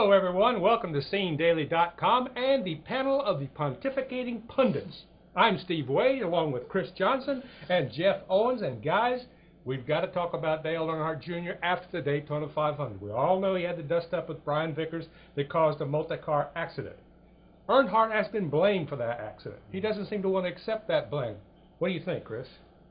Hello, everyone. Welcome to SceneDaily.com and the panel of the pontificating pundits. I'm Steve Waid, along with Kris Johnson and Jeff Owens. And guys, we've got to talk about Dale Earnhardt Jr. after the Daytona 500. We all know he had to dust up with Brian Vickers that caused a multi-car accident. Earnhardt has been blamed for that accident. He doesn't seem to want to accept that blame. What do you think, Kris?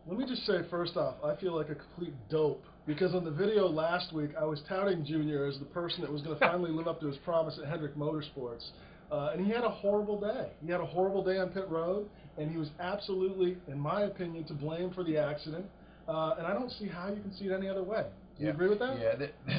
Let me just say, first off, I feel like a complete dope, because on the video last week, I was touting Junior as the person that was going to finally live up to his promise at Hendrick Motorsports, and he had a horrible day. He had a horrible day on pit road, and he was absolutely, in my opinion, to blame for the accident, and I don't see how you can see it any other way. Do you agree with that? Yeah,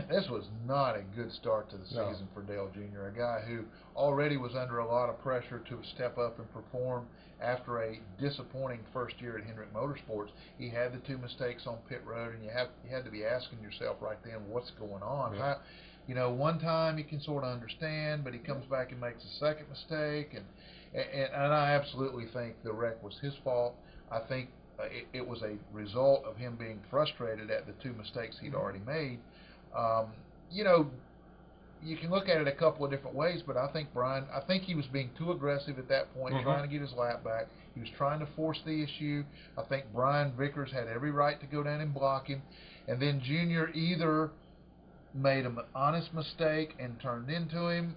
this was not a good start to the season for Dale Jr., a guy who already was under a lot of pressure to step up and perform after a disappointing first year at Hendrick Motorsports. He had the two mistakes on pit road, and you had to be asking yourself right then, what's going on? Yeah. You know, one time you can sort of understand, but he comes back and makes a second mistake, and I absolutely think the wreck was his fault. I think it was a result of him being frustrated at the two mistakes he'd already made. You know, you can look at it a couple of different ways, but I think he was being too aggressive at that point, trying to get his lap back. He was trying to force the issue. I think Brian Vickers had every right to go down and block him, and then Junior either made an honest mistake and turned into him,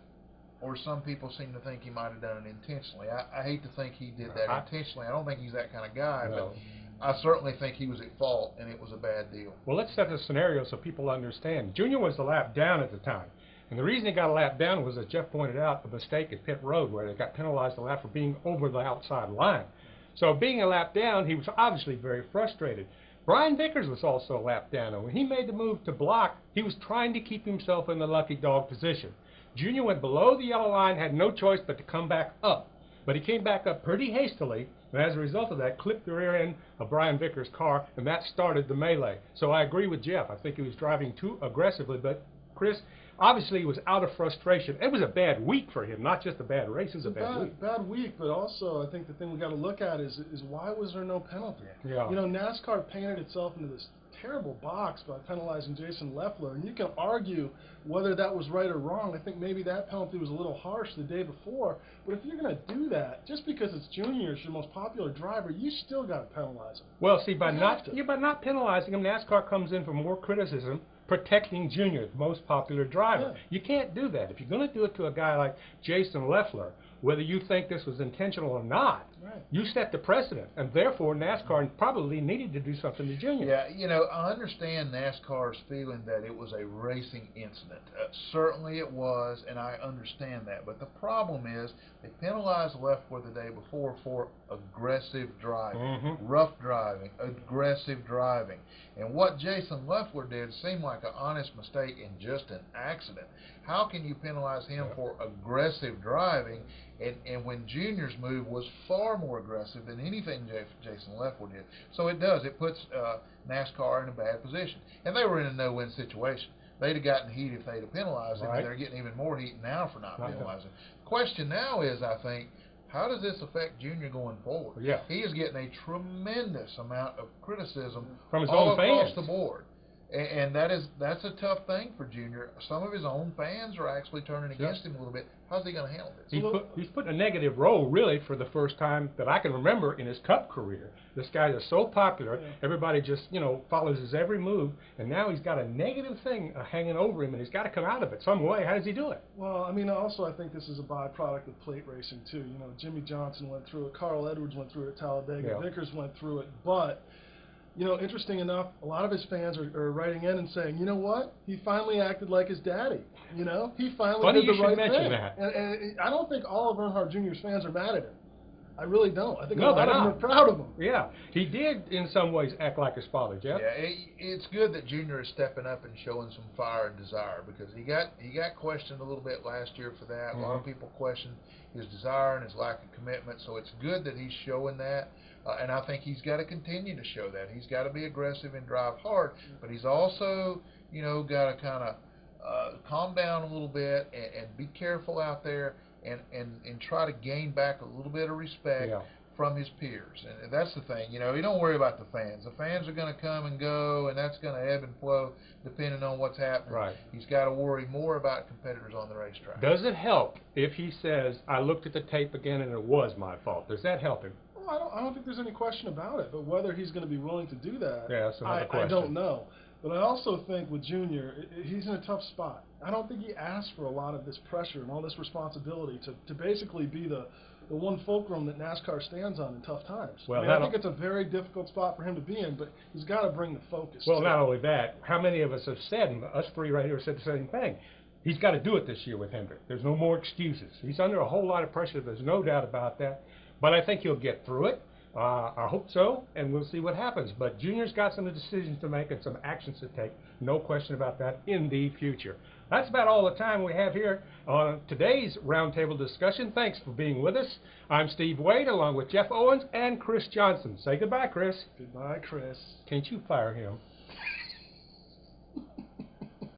or some people seem to think he might have done it intentionally. I hate to think he did that intentionally. I don't think he's that kind of guy, but I certainly think he was at fault, and it was a bad deal. Well, let's set the scenario so people understand. Junior was the lap down at the time, and the reason he got a lap down was, as Jeff pointed out, a mistake at pit road where they got penalized a lap for being over the outside line. So being a lap down, he was obviously very frustrated. Brian Vickers was also a lap down, and when he made the move to block, he was trying to keep himself in the lucky dog position. Junior went below the yellow line, had no choice but to come back up. But he came back up pretty hastily, and as a result of that, clipped the rear end of Brian Vickers' car, and that started the melee. So I agree with Jeff. I think he was driving too aggressively, but Kris, obviously he was out of frustration. It was a bad week for him, not just a bad race, it was a bad week. Bad week, but also I think the thing we got to look at is why was there no penalty? Yeah. You know, NASCAR painted itself into this terrible box by penalizing Jason Leffler, and you can argue whether that was right or wrong. I think maybe that penalty was a little harsh the day before, but if you're going to do that, just because it's Junior, it's your most popular driver, you still got to penalize him. Well, see, by not penalizing him, NASCAR comes in for more criticism, protecting Junior, the most popular driver. Yeah. You can't do that. If you're going to do it to a guy like Jason Leffler, whether you think this was intentional or not, you set the precedent, and therefore NASCAR probably needed to do something to Junior. Yeah, you know, I understand NASCAR's feeling that it was a racing incident. Certainly it was, and I understand that. But the problem is they penalized Leffler the day before for aggressive driving, rough driving, aggressive driving. And what Jason Leffler did seemed like an honest mistake and just an accident. How can you penalize him for aggressive driving? And when Junior's move was far more aggressive than anything Jason Leffler did. So it puts NASCAR in a bad position. And they were in a no-win situation. They'd have gotten heat if they'd have penalized him, and they're getting even more heat now for not penalizing. The question now is, I think, how does this affect Junior going forward? Yeah. He is getting a tremendous amount of criticism from his all own fans across the board. And that's a tough thing for Junior. Some of his own fans are actually turning against him a little bit. How's he going to handle this? He's put in a negative role, really, for the first time that I can remember in his Cup career. This guy is so popular, everybody just, follows his every move, and now he's got a negative thing hanging over him, and he's got to come out of it some way. How does he do it? Well, I mean, also I think this is a byproduct of plate racing, too. You know, Jimmy Johnson went through it, Carl Edwards went through it at Talladega, Vickers went through it, but you know, interesting enough, a lot of his fans are writing in and saying, you know what? He finally acted like his daddy. You know, he finally did the right thing. That. And I don't think all of Earnhardt Jr.'s fans are mad at him. I really don't. I think a lot of them are proud of him. Yeah, he did in some ways act like his father, Jeff. Yeah, it's good that Junior is stepping up and showing some fire and desire, because he got questioned a little bit last year for that. A lot of people questioned his desire and his lack of commitment, so it's good that he's showing that. And I think he's got to continue to show that. He's got to be aggressive and drive hard, but he's also, got to kind of calm down a little bit and be careful out there and try to gain back a little bit of respect from his peers. And that's the thing, you know, you don't worry about the fans. The fans are going to come and go, and that's going to ebb and flow depending on what's happening. Right. He's got to worry more about competitors on the racetrack. Does it help if he says, I looked at the tape again and it was my fault? Does that help him? Well, I don't think there's any question about it, but whether he's going to be willing to do that, Yeah, that's another question. I don't know. But I also think with Junior, he's in a tough spot. I don't think he asked for a lot of this pressure and all this responsibility to basically be the one fulcrum that NASCAR stands on in tough times. Well, I think it's a very difficult spot for him to be in, but he's got to bring the focus. Well, not only that, how many of us have said, and us three right here said the same thing, he's got to do it this year with Hendrick. There's no more excuses. He's under a whole lot of pressure. There's no doubt about that. But I think he'll get through it. I hope so, and we'll see what happens. But Junior's got some decisions to make and some actions to take. No question about that in the future. That's about all the time we have here on today's roundtable discussion. Thanks for being with us. I'm Steve Waid, along with Jeff Owens and Kris Johnson. Say goodbye, Kris. Goodbye, Kris. Can't you fire him?